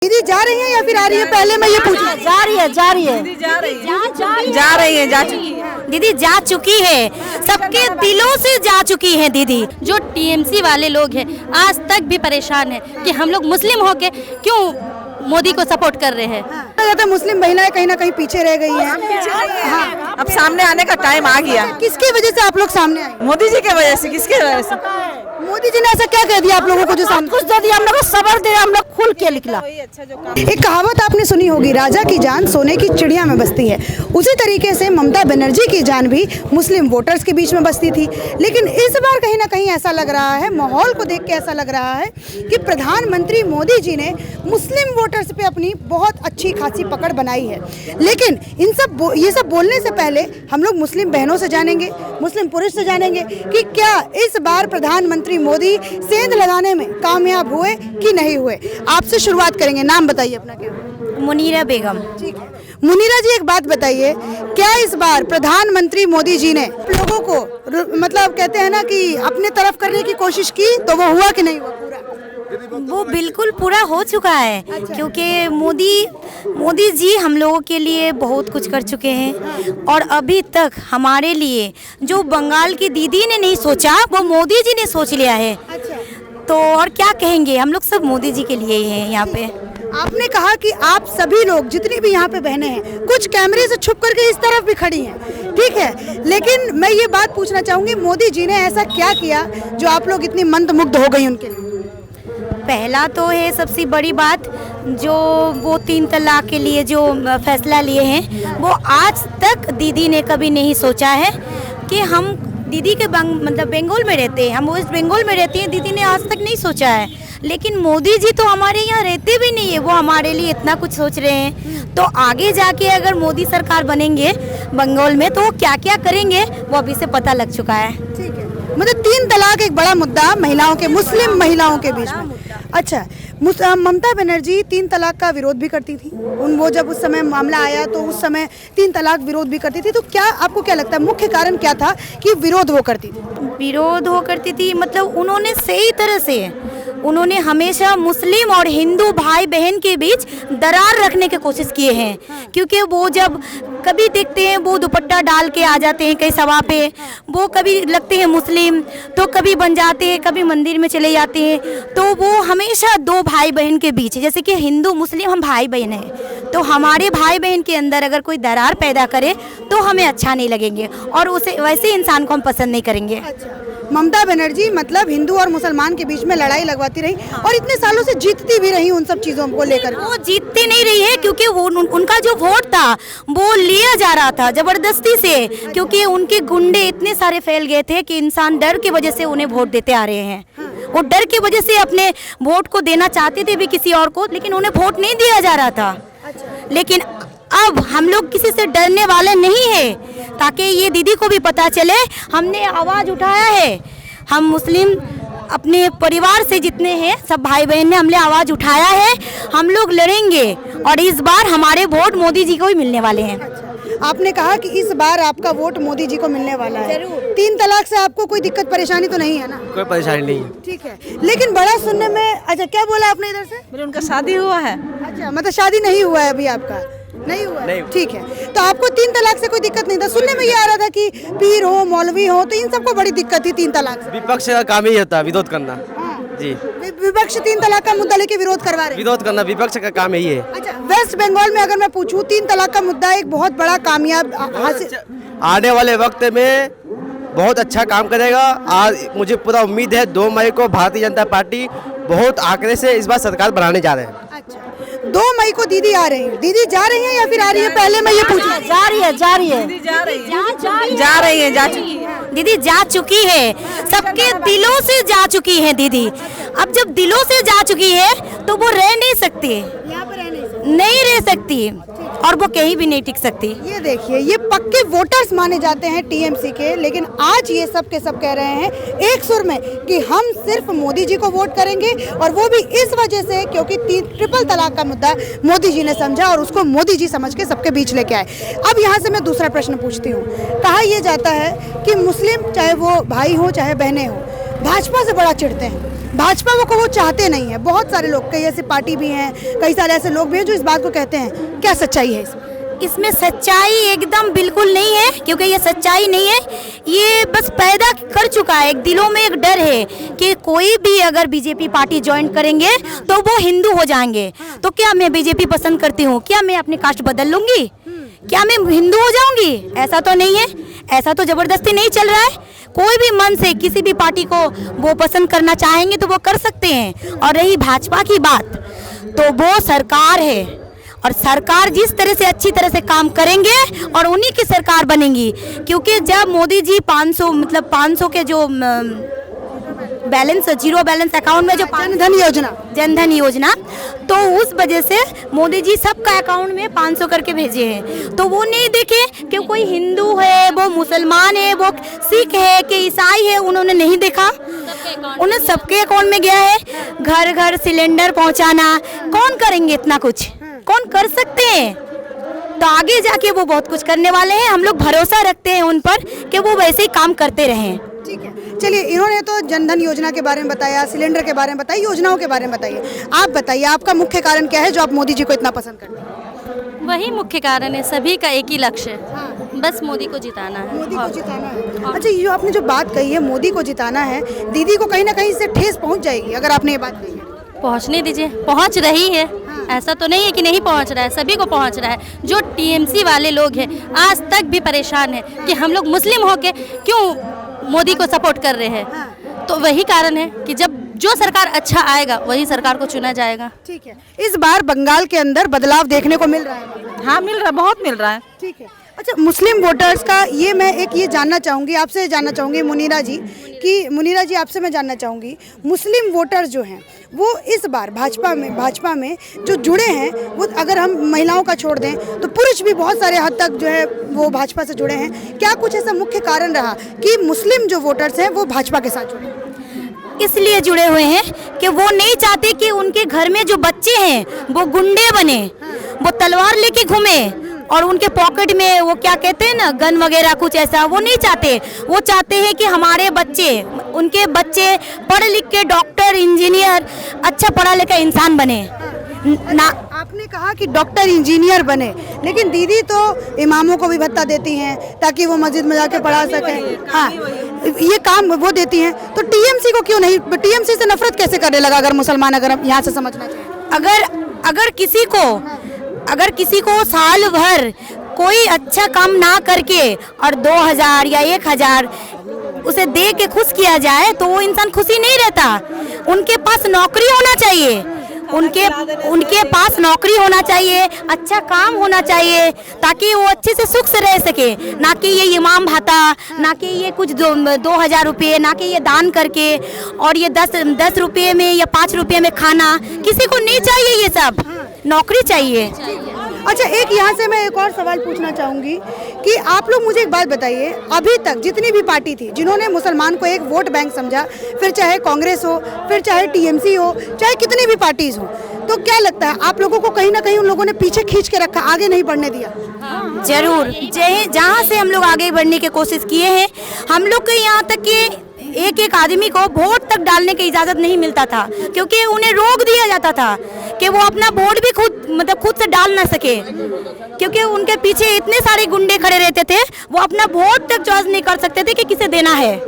दीदी जा रही है या फिर आ रही है? पहले मैं ये पूछूं। जा रही है जा रही है जा चुकी है दीदी, जा चुकी है, सबके दिलों से जा चुकी है दीदी। जो टीएमसी वाले लोग हैं आज तक भी परेशान है कि हम लोग मुस्लिम होके क्यों मोदी को सपोर्ट कर रहे हैं। तो मुस्लिम महिलाएं कहीं ना कहीं पीछे रह गई हैं। हाँ, अब सामने आने का टाइम आ गया। किसकी वजह से आप लोग सामने आए? मोदी जी की वजह से। किसकी वजह से? मोदी जी ने ऐसा क्या कह दिया आप लोगों को जो सामने कुछ दे दिया, हम लोग को सबर दे, हम लोग खुल के निकला। एक कहावत आपने सुनी होगी, राजा की जान सोने की चिड़िया में बसती है। उसी तरीके से ममता बनर्जी की जान भी मुस्लिम वोटर्स के बीच में बसती थी। लेकिन इस बार कहीं ना कहीं ऐसा लग रहा है, माहौल को देख के ऐसा लग रहा है कि प्रधानमंत्री मोदी जी ने मुस्लिम वोटर्स पे अपनी बहुत अच्छी खासी पकड़ बनाई है। लेकिन ये सब बोलने से पहले हम लोग मुस्लिम बहनों से जानेंगे, मुस्लिम पुरुष से जानेंगे कि क्या इस बार प्रधानमंत्री मोदी सेंध लगाने में कामयाब हुए कि नहीं हुए। आपसे शुरुआत करेंगे, नाम बताइए अपना। क्या? मुनीरा बेगम। ठीक है मुनीरा जी, एक बात बताइए, क्या इस बार प्रधानमंत्री मोदी जी ने लोगों को मतलब कहते हैं ना कि अपने तरफ करने की कोशिश की, तो वो हुआ कि नहीं हुआ पूरा? वो बिल्कुल पूरा हो चुका है। क्योंकि मोदी जी हम लोगों के लिए बहुत कुछ कर चुके हैं और अभी तक हमारे लिए जो बंगाल की दीदी ने नहीं सोचा वो मोदी जी ने सोच लिया है। तो और क्या कहेंगे, हम लोग सब मोदी जी के लिए ही हैं यहाँ पे। आपने कहा कि आप सभी लोग जितनी भी यहाँ पे बहनें हैं कुछ कैमरे से छुप करके इस तरफ भी खड़ी हैं, ठीक है, लेकिन मैं ये बात पूछना चाहूँगी, मोदी जी ने ऐसा क्या किया जो आप लोग इतनी मंत्रमुग्ध हो गई उनके लिए? पहला तो है सबसे बड़ी बात, जो वो 3 तलाक के लिए जो फैसला लिए हैं वो आज तक दीदी ने कभी नहीं सोचा है कि हम दीदी के मतलब बंगाल में रहते हैं, हम वेस्ट बंगाल में रहते हैं, दीदी ने आज तक नहीं सोचा है। लेकिन मोदी जी तो हमारे यहाँ रहते भी नहीं है, वो हमारे लिए इतना कुछ सोच रहे हैं। तो आगे जाके अगर मोदी सरकार बनेंगे बंगाल में तो वो क्या क्या करेंगे वो अभी से पता लग चुका है। ठीक है, मतलब 3 तलाक एक बड़ा मुद्दा महिलाओं के, मुस्लिम महिलाओं के बीच में। अच्छा, ममता बनर्जी 3 तलाक का विरोध भी करती थी। वो जब उस समय मामला आया तो उस समय 3 तलाक विरोध भी करती थी। तो क्या आपको क्या लगता है मुख्य कारण क्या था कि विरोध वो करती थी? विरोध हो करती थी मतलब उन्होंने सही तरह से उन्होंने हमेशा मुस्लिम और हिंदू भाई बहन के बीच दरार रखने की कोशिश किए हैं। क्योंकि वो जब कभी देखते हैं वो दुपट्टा डाल के आ जाते हैं कई सभा पे, वो कभी लगते हैं मुस्लिम तो कभी बन जाते हैं, कभी मंदिर में चले जाते हैं। तो वो हमेशा 2 भाई बहन के बीच, जैसे कि हिंदू मुस्लिम हम भाई बहन हैं, तो हमारे भाई बहन के अंदर अगर कोई दरार पैदा करे तो हमें अच्छा नहीं लगेंगे और उसे वैसे इंसान को हम पसंद नहीं करेंगे। ममता बनर्जी मतलब हिंदू और मुसलमान के बीच में लड़ाई लगवाती रही और इतने सालों से जीतती भी रही उन सब चीज़ों को लेकर। वो जीतती नहीं रही है क्योंकि वो उनका जो वोट था वो लिया जा रहा था ज़बरदस्ती से, क्योंकि उनके गुंडे इतने सारे फैल गए थे कि इंसान डर की वजह से उन्हें वोट देते आ रहे हैं। वो डर की वजह से अपने वोट को देना चाहते थे भी किसी और को, लेकिन उन्हें वोट नहीं दिया जा रहा था। लेकिन अब हम लोग किसी से डरने वाले नहीं है, ताकि ये दीदी को भी पता चले हमने आवाज़ उठाया है। हम मुस्लिम अपने परिवार से जितने हैं सब भाई बहन ने हमने आवाज़ उठाया है, हम लोग लड़ेंगे और इस बार हमारे वोट मोदी जी को ही मिलने वाले हैं। आपने कहा कि इस बार आपका वोट मोदी जी को मिलने वाला है। 3 तलाक से आपको कोई दिक्कत परेशानी तो नहीं है ना? कोई परेशानी नहीं है। ठीक है, लेकिन बड़ा सुनने में, अच्छा क्या बोला आपने इधर से? मेरे उनका शादी हुआ है। अच्छा, मतलब शादी नहीं हुआ है अभी आपका? नहीं हुआ है। ठीक है, तो आपको 3 तलाक से कोई दिक्कत नहीं था? सुनने में ये आ रहा था कि पीर हो मौलवी हो तो इन सबको बड़ी दिक्कत थी 3 तलाक से। विपक्ष का काम ही होता है विरोध करना। जी, विपक्ष 3 तलाक का मुद्दा लेके विरोध करवा रहे हैं। विरोध करना विपक्ष का काम यही है। अच्छा, वेस्ट बंगाल में अगर मैं पूछूं 3 तलाक का मुद्दा एक बहुत बड़ा कामयाब हासिल, आने वाले वक्त में बहुत अच्छा काम करेगा। आज मुझे पूरा उम्मीद है 2 मई को भारतीय जनता पार्टी बहुत आंकड़े से इस बार सरकार बनाने जा रहे हैं। अच्छा, 2 मई को दीदी आ रही है। दीदी जा रही है या फिर आ रही है? पहले मैं ये पूछूं। जा रही है जा रही है जा चुकी है दीदी, जा चुकी है, सबके दिलों से जा चुकी है दीदी। अब जब दिलों से जा चुकी है तो वो रह नहीं सकती, यहाँ पर नहीं रह सकती और वो कहीं भी नहीं टिक सकती। ये देखिए, ये पक्के वोटर्स माने जाते हैं टीएमसी के, लेकिन आज ये सब के सब कह रहे हैं एक सुर में कि हम सिर्फ मोदी जी को वोट करेंगे, और वो भी इस वजह से क्योंकि 3 तलाक का मुद्दा मोदी जी ने समझा और उसको मोदी जी समझ के सबके बीच लेके आए। अब यहाँ से मैं दूसरा प्रश्न पूछती हूँ। कहा यह जाता है कि मुस्लिम चाहे वो भाई हो चाहे बहनें हो, भाजपा से बड़ा चिढ़ते हैं। भाजपा वो चाहते नहीं है। बहुत सारे लोग, कई ऐसी पार्टी भी हैं, कई सारे ऐसे लोग भी हैं जो इस बात को कहते हैं। क्या सच्चाई है इसमें? इसमें सच्चाई एकदम बिल्कुल नहीं है, क्योंकि ये सच्चाई नहीं है, ये बस पैदा कर चुका है। एक दिलों में एक डर है कि कोई भी अगर बीजेपी पार्टी ज्वाइन करेंगे तो वो हिंदू हो जाएंगे। तो क्या मैं बीजेपी पसंद करती हूँ? क्या मैं अपनी कास्ट बदल लूँगी? क्या मैं हिंदू हो जाऊँगी? ऐसा तो नहीं है, ऐसा तो ज़बरदस्ती नहीं चल रहा है। कोई भी मन से किसी भी पार्टी को वो पसंद करना चाहेंगे तो वो कर सकते हैं। और रही भाजपा की बात, तो वो सरकार है, और सरकार जिस तरह से अच्छी तरह से काम करेंगे और उन्हीं की सरकार बनेगी। क्योंकि जब मोदी जी 500 के जो बैलेंस, जीरो बैलेंस अकाउंट में जो जनधन योजना, तो उस वजह से मोदी जी सबका अकाउंट में 500 करके भेजे हैं। तो वो नहीं देखे कि कोई हिंदू है, वो मुसलमान है, वो सिख है कि ईसाई है, उन्होंने नहीं देखा। उन्हें सबके अकाउंट में गया है। घर घर सिलेंडर पहुंचाना, कौन करेंगे इतना कुछ? कौन कर सकते हैं? तो आगे जाके वो बहुत कुछ करने वाले हैं। हम लोग भरोसा रखते हैं उन पर कि वो वैसे ही काम करते रहें। ठीक है, चलिए, इन्होंने तो जनधन योजना के बारे में बताया, सिलेंडर के बारे में बताया, योजनाओं के बारे में बताइए। आप बताइए, आपका मुख्य कारण क्या है जो आप मोदी जी को इतना पसंद करते हैं? वही मुख्य कारण है, सभी का एक ही लक्ष्य है, बस मोदी को जिताना है। मोदी को जिताना है। अच्छा, ये जो आपने जो बात कही है मोदी को जिताना है, दीदी को कहीं ना कहीं से ठेस पहुंच जाएगी अगर आपने ये बात कही है। पहुंचने दीजिए, पहुंच रही है। ऐसा तो नहीं है कि नहीं पहुंच रहा है, सभी को पहुंच रहा है। जो टीएमसी वाले लोग हैं आज तक भी परेशान है कि हम लोग मुस्लिम होके क्यों मोदी को सपोर्ट कर रहे हैं। तो वही कारण है कि जब जो सरकार अच्छा आएगा वही सरकार को चुना जाएगा। ठीक है, इस बार बंगाल के अंदर बदलाव देखने को मिल रहा है। हाँ, मिल रहा है, बहुत मिल रहा है। ठीक है, अच्छा, मुस्लिम वोटर्स का ये जानना चाहूँगी, आपसे जानना चाहूँगी मुनीरा जी आपसे मैं जानना चाहूँगी, मुस्लिम वोटर्स जो हैं वो इस बार भाजपा में जो जुड़े हैं, वो अगर हम महिलाओं का छोड़ दें तो पुरुष भी बहुत सारे हद तक जो है वो भाजपा से जुड़े हैं। क्या कुछ ऐसा मुख्य कारण रहा कि मुस्लिम जो वोटर्स हैं वो भाजपा के साथ जुड़े? इसलिए जुड़े हुए हैं कि वो नहीं चाहते कि उनके घर में जो बच्चे हैं वो गुंडे बने, वो तलवार लेके घूमे और उनके पॉकेट में वो क्या कहते हैं ना, गन वगैरह कुछ ऐसा वो नहीं चाहते। वो चाहते हैं कि हमारे बच्चे, उनके बच्चे पढ़ लिख के डॉक्टर, इंजीनियर, अच्छा पढ़ा लिखा इंसान बने ना। आपने कहा कि डॉक्टर इंजीनियर बने, लेकिन दीदी तो इमामों को भी भत्ता देती हैं ताकि वो मस्जिद में जाके पढ़ा सकें। हाँ, ये काम वो देती हैं। तो टीएमसी को क्यों नहीं, टीएमसी से नफरत कैसे करने लगा? अगर मुसलमान, अगर हम यहाँ से समझना चाहिए, अगर किसी को साल भर कोई अच्छा काम ना करके और 2000 या 1000 उसे दे के खुश किया जाए तो वो इंसान खुशी नहीं रहता। उनके पास नौकरी होना चाहिए, उनके पास नौकरी होना चाहिए, अच्छा काम होना चाहिए, ताकि वो अच्छे से सुख से रह सके। ना कि ये इमाम भाता, ना कि ये कुछ 2000 रुपये, ना कि ये दान करके, और ये 10 रुपये में या 5 रुपये में खाना, किसी को नहीं चाहिए। ये सब नौकरी चाहिए। अच्छा, एक यहाँ से मैं एक और सवाल पूछना चाहूँगी कि आप लोग मुझे एक बात बताइए, अभी तक जितनी भी पार्टी थी जिन्होंने मुसलमान को एक वोट बैंक समझा, फिर चाहे कांग्रेस हो, फिर चाहे टीएमसी हो, चाहे कितनी भी पार्टीज हो, तो क्या लगता है आप लोगों को कहीं ना कहीं उन लोगों ने पीछे खींच के रखा, आगे नहीं बढ़ने दिया? जरूर, जहाँ से हम लोग आगे बढ़ने की कोशिश किए हैं, हम लोग को यहाँ तक कि एक आदमी को वोट तक डालने की इजाज़त नहीं मिलता था, क्योंकि उन्हें रोक दिया जाता था कि वो अपना वोट भी खुद से डाल ना सके, क्योंकि उनके पीछे इतने सारे गुंडे खड़े रहते थे, वो अपना वोट तक चॉइस नहीं कर सकते थे कि किसे देना है।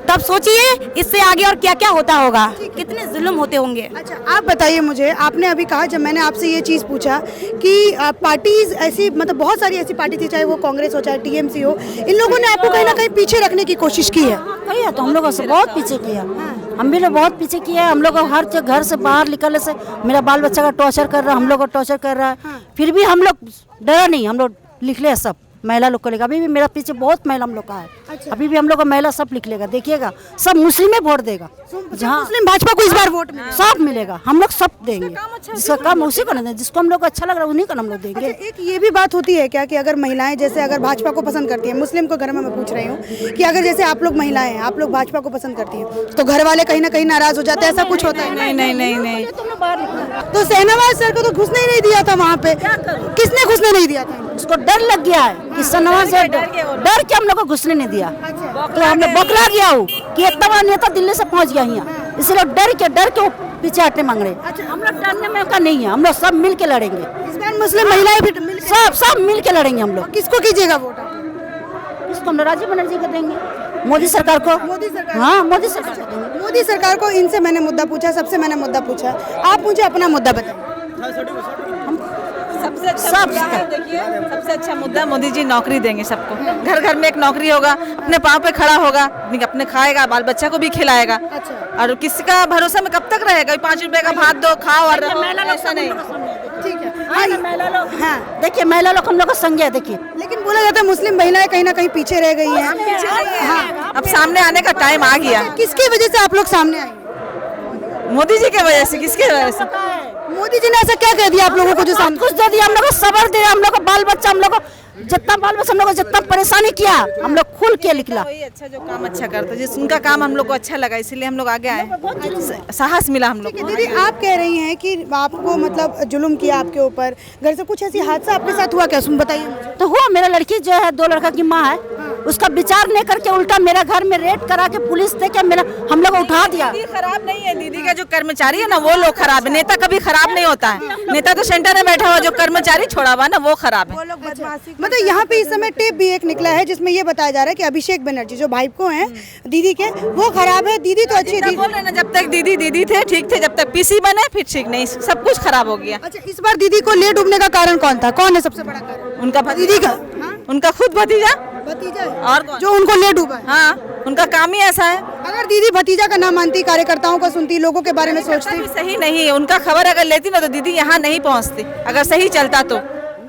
तब सोचिए इससे आगे और क्या क्या होता होगा, कितने जुल्म होते होंगे। अच्छा, आप बताइए मुझे, आपने अभी कहा, जब मैंने आपसे ये चीज़ पूछा कि पार्टीज ऐसी, मतलब बहुत सारी ऐसी पार्टी थी, चाहे वो कांग्रेस हो चाहे टीएमसी हो, इन लोगों ने आपको कहीं ना कहीं पीछे रखने की कोशिश की है। भैया, तो हम लोगों से बहुत पीछे किया, हम भी लोग बहुत पीछे किया है। हम लोग हर घर से बाहर निकलने से मेरा बाल बच्चा का टॉर्चर कर रहा है, हम लोग को टॉर्चर कर रहा है, फिर भी हम लोग डरा नहीं, हम लोग लिख ले सब महिला लोग को लेगा। अभी भी मेरा पीछे बहुत महिला हम लोग का है। अच्छा। अभी भी हम लोग का महिला सब लिख लेगा, देखिएगा सब मुस्लिम में वोट देगा। जहाँ मुस्लिम भाजपा को इस बार वोट मिलेगा, सब मिलेगा, हम लोग सब देंगे। जिसका काम उसी को नहीं, जिसको हम लोग को अच्छा लग रहा है उन्हीं का हम लोग देंगे। अच्छा, एक ये भी बात होती है क्या कि अगर महिलाएं जैसे अगर भाजपा को पसंद करती हैं, मुस्लिम को घर में मैं पूछ रही हूँ कि अगर जैसे आप लोग महिलाएं हैं, आप लोग भाजपा को पसंद करती हैं, तो घर वाले कहीं ना कहीं नाराज हो जाते हैं, ऐसा कुछ होता है? नहीं। तो शहनवाज सर को तो घुसने ही नहीं दिया था वहाँ पे, किसने घुसने नहीं दिया था? उसको डर लग गया है कि सनवा से डर के हम लोग को घुसने नहीं दिया। तो हमने बौखला गया हूँ कि इतना बड़ा नेता दिल्ली से पहुंच गया यहाँ, इसलिए डर के वो पीछे हटने मांग रहे। हम लोग डरने में का नहीं है, हम लोग सब मिल के लड़ेंगे। इस बार मुस्लिम महिलाएं भी सब मिल के लड़ेंगे हम लोग। किसको कीजिएगा वोट? इसको हम राजीव बनर्जी को देंगे, मोदी सरकार को। मोदी सरकार? हाँ, मोदी सरकार को देंगे। मोदी सरकार को। इनसे मैंने मुद्दा पूछा, सबसे मैंने मुद्दा पूछा, आप मुझे अपना मुद्दा बताइए। सबसे अच्छा मुद्दा देखिए, सबसे अच्छा मुद्दा मोदी जी नौकरी देंगे सबको। घर घर में एक नौकरी होगा, अपने पाँव पे खड़ा होगा, अपने खाएगा, बाल बच्चा को भी खिलाएगा। और किसी का भरोसा में कब तक रहेगा? 5 रुपए का भात दो, खाओ और ऐसा नहीं। ठीक है। हाँ, देखिए महिला लोग हम लोग को संग है। देखिए, लेकिन बोला जाता है मुस्लिम महिलाएं कहीं ना कहीं पीछे रह गई हैं। हाँ, अब सामने आने का टाइम आ गया। किसकी वजह से आप लोग सामने आए? मोदी जी की वजह से। किसकी वजह से? मोदी जी ने ऐसा क्या कह दिया आप लोगों को जो सब कुछ दे दिया, हम लोग को सबर दिया, हम लोग को बाल बच्चा, हम लोग को जितना बाल बच्चा, हम लोग को जितना परेशानी किया, हम लोग खुल के निकला। वही अच्छा जो काम अच्छा करता है, उनका काम हम लोग को अच्छा लगा, इसलिए हम लोग आगे आए, साहस मिला हम लोग को। दीदी आप कह रही हैं कि आपको मतलब जुल्म किया आपके ऊपर, घर से कुछ ऐसी हादसा आपके साथ हुआ क्या? बताइए मुझे। तो हुआ, मेरा लड़की जो है 2 लड़का की माँ है, उसका विचार नहीं करके उल्टा मेरा घर में रेड करा के पुलिस दे के मेरा हम लोग उठा दिया। दीदी खराब नहीं है, दीदी का जो कर्मचारी है ना वो लोग खराब है। नेता कभी खराब नहीं होता है, नेता तो सेंटर में बैठा हुआ, जो कर्मचारी छोड़ा हुआ ना वो खराब है। मतलब यहाँ पे इस समय टेप भी एक निकला है जिसमें ये बताया जा रहा है कि अभिषेक बनर्जी जो भाई को हैं दीदी के, वो खराब है। दीदी तो अच्छी है। बोल रहे ना, जब तक दीदी थे ठीक थे, जब तक पीसी बने फिर ठीक नहीं, सब कुछ खराब हो गया। अच्छा, इस बार दीदी को ले डूबने का कारण कौन था? कौन है सबसे बड़ा कारण? उनका दीदी का उनका खुद भतीजा और कौन? जो उनको ले डूबा है। हाँ, उनका काम ही ऐसा है। अगर दीदी भतीजा का ना मानती, कार्यकर्ताओं को सुनती, लोगों के बारे में सोचती। सही नहीं है, उनका खबर अगर लेती ना तो दीदी यहाँ नहीं पहुँचती, अगर सही चलता तो।